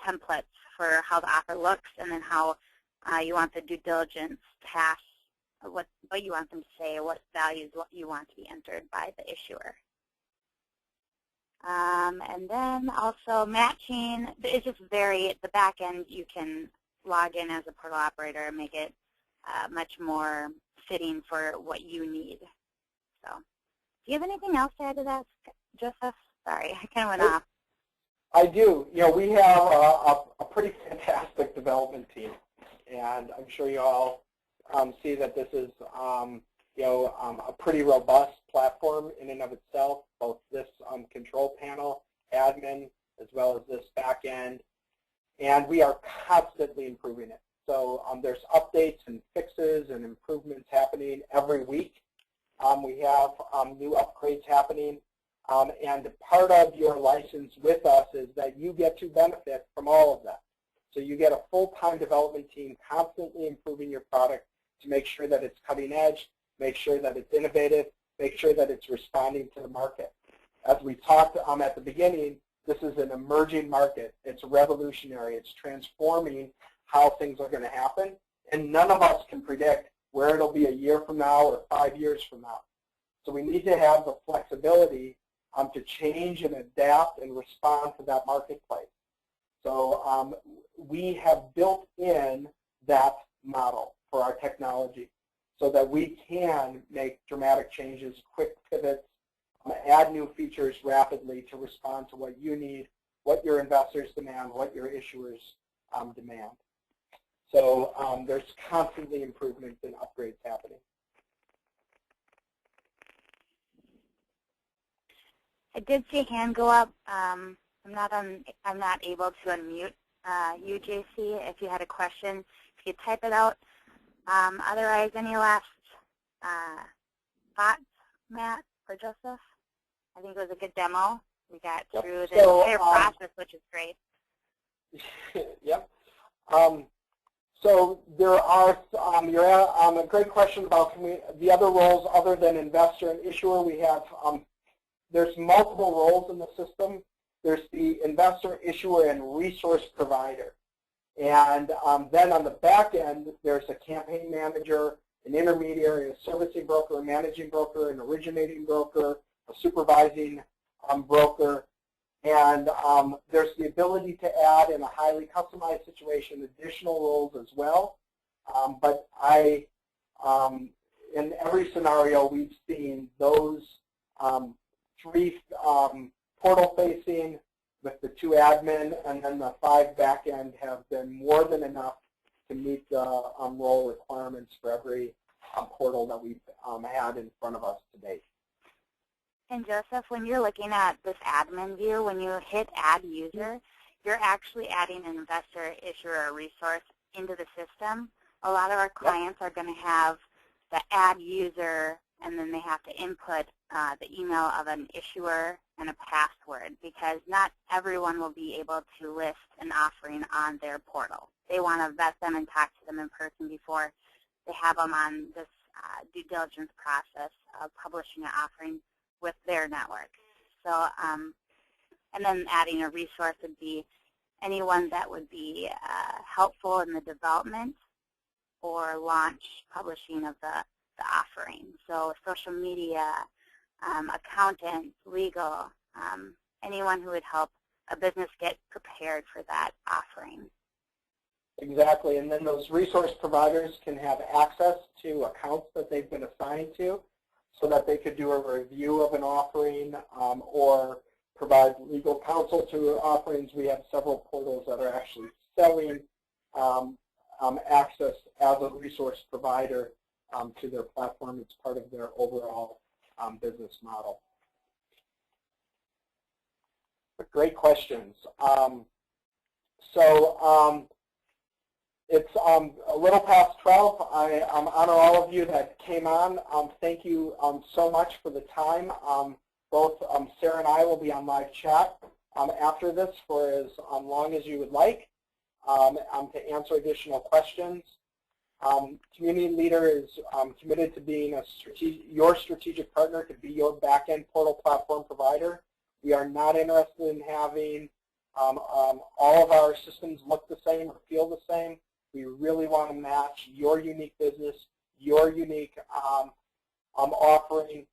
templates for how the offer looks, and then how you want the due diligence tasks, what you want them to say, what values you want to be entered by the issuer. And then also matching is just the back end you can log in as a portal operator and make it much more fitting for what you need. So, do you have anything else to add to that, Joseph? Sorry, I kind of went off. I do. We have a pretty fantastic development team, and I'm sure you all see that this is a pretty robust platform in and of itself, both this control panel, admin, as well as this back end, and we are constantly improving it. So there's updates and fixes and improvements happening every week. We have new upgrades happening, and part of your license with us is that you get to benefit from all of that. So you get a full-time development team constantly improving your product to make sure that it's cutting edge, make sure that it's innovative, make sure that it's responding to the market. As we talked at the beginning, this is an emerging market. It's revolutionary. It's transforming how things are going to happen, and none of us can predict where it'll be a year from now or 5 years from now. So we need to have the flexibility to change and adapt and respond to that marketplace. So we have built in that model for our technology. so that we can make dramatic changes, quick pivots, add new features rapidly to respond to what you need, what your investors demand, what your issuers demand. So there's constantly improvements and upgrades happening. I did see a hand go up. I'm not able to unmute you, JC. If you had a question, if you could type it out. Otherwise, any last thoughts, Matt or Joseph? I think it was a good demo. We got through the entire process, which is great. Yep. So there are a great question about the other roles other than investor and issuer. We have there's multiple roles in the system. There's the investor, issuer, and resource provider. And then on the back end, there's a campaign manager, an intermediary, a servicing broker, a managing broker, an originating broker, a supervising broker. And there's the ability to add in a highly customized situation additional roles as well. But in every scenario, we've seen those three portal-facing with the 2 admin and then the 5 back-end have been more than enough to meet the role requirements for every portal that we've had in front of us to date. And Joseph, when you're looking at this admin view, when you hit Add User, you're actually adding an investor, issuer, or resource into the system. A lot of our clients are going to have the Add User, and then they have to input the email of an issuer and a password, because not everyone will be able to list an offering on their portal. They want to vet them and talk to them in person before they have them on this due diligence process of publishing an offering with their network. So, and then adding a resource would be anyone that would be helpful in the development or launch publishing of the offering. So social media, accountants, legal, anyone who would help a business get prepared for that offering. Exactly, and then those resource providers can have access to accounts that they've been assigned to so that they could do a review of an offering or provide legal counsel to offerings. We have several portals that are actually selling access as a resource provider to their platform. It's part of their overall business model. But great questions. It's a little past 12. I honor all of you that came on. Thank you so much for the time. Both Sarah and I will be on live chat after this for as long as you would like to answer additional questions. CommunityLeader is committed to being your strategic partner to be your back-end portal platform provider. We are not interested in having all of our systems look the same or feel the same. We really want to match your unique business, your unique offering,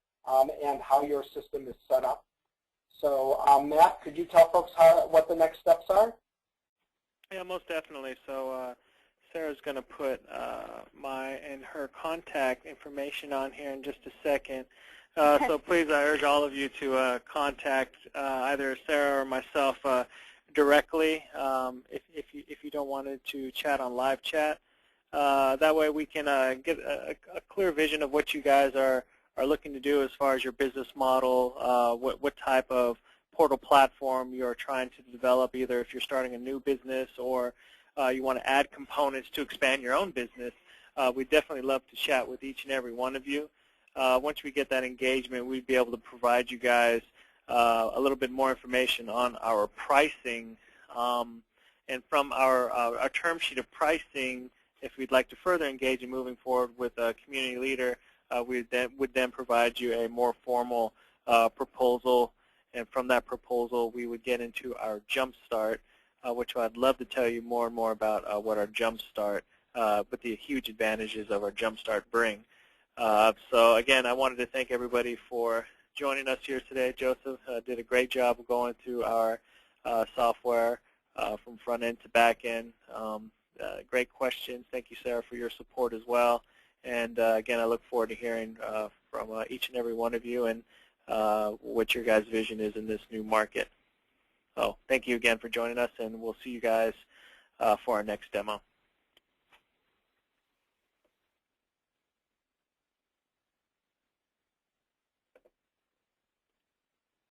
and how your system is set up. So, Matt, could you tell folks what the next steps are? Yeah, most definitely. So Sarah's going to put my and her contact information on here in just a second. So please, I urge all of you to contact either Sarah or myself directly if you don't want to chat on live chat. That way we can get a clear vision of what you guys are looking to do as far as your business model, what type of portal platform you're trying to develop, either if you're starting a new business or you want to add components to expand your own business. We'd definitely love to chat with each and every one of you. Once we get that engagement, we'd be able to provide you guys a little bit more information on our pricing. And from our term sheet of pricing, if we'd like to further engage in moving forward with a CommunityLeader, we would then provide you a more formal proposal. And from that proposal, we would get into our Jumpstart, which I'd love to tell you more and more about what our Jumpstart, but the huge advantages of our Jumpstart bring. So again, I wanted to thank everybody for joining us here today. Joseph did a great job of going through our software from front end to back end. Great questions. Thank you, Sarah, for your support as well. And again, I look forward to hearing from each and every one of you and what your guys' vision is in this new market. So thank you again for joining us, and we'll see you guys for our next demo.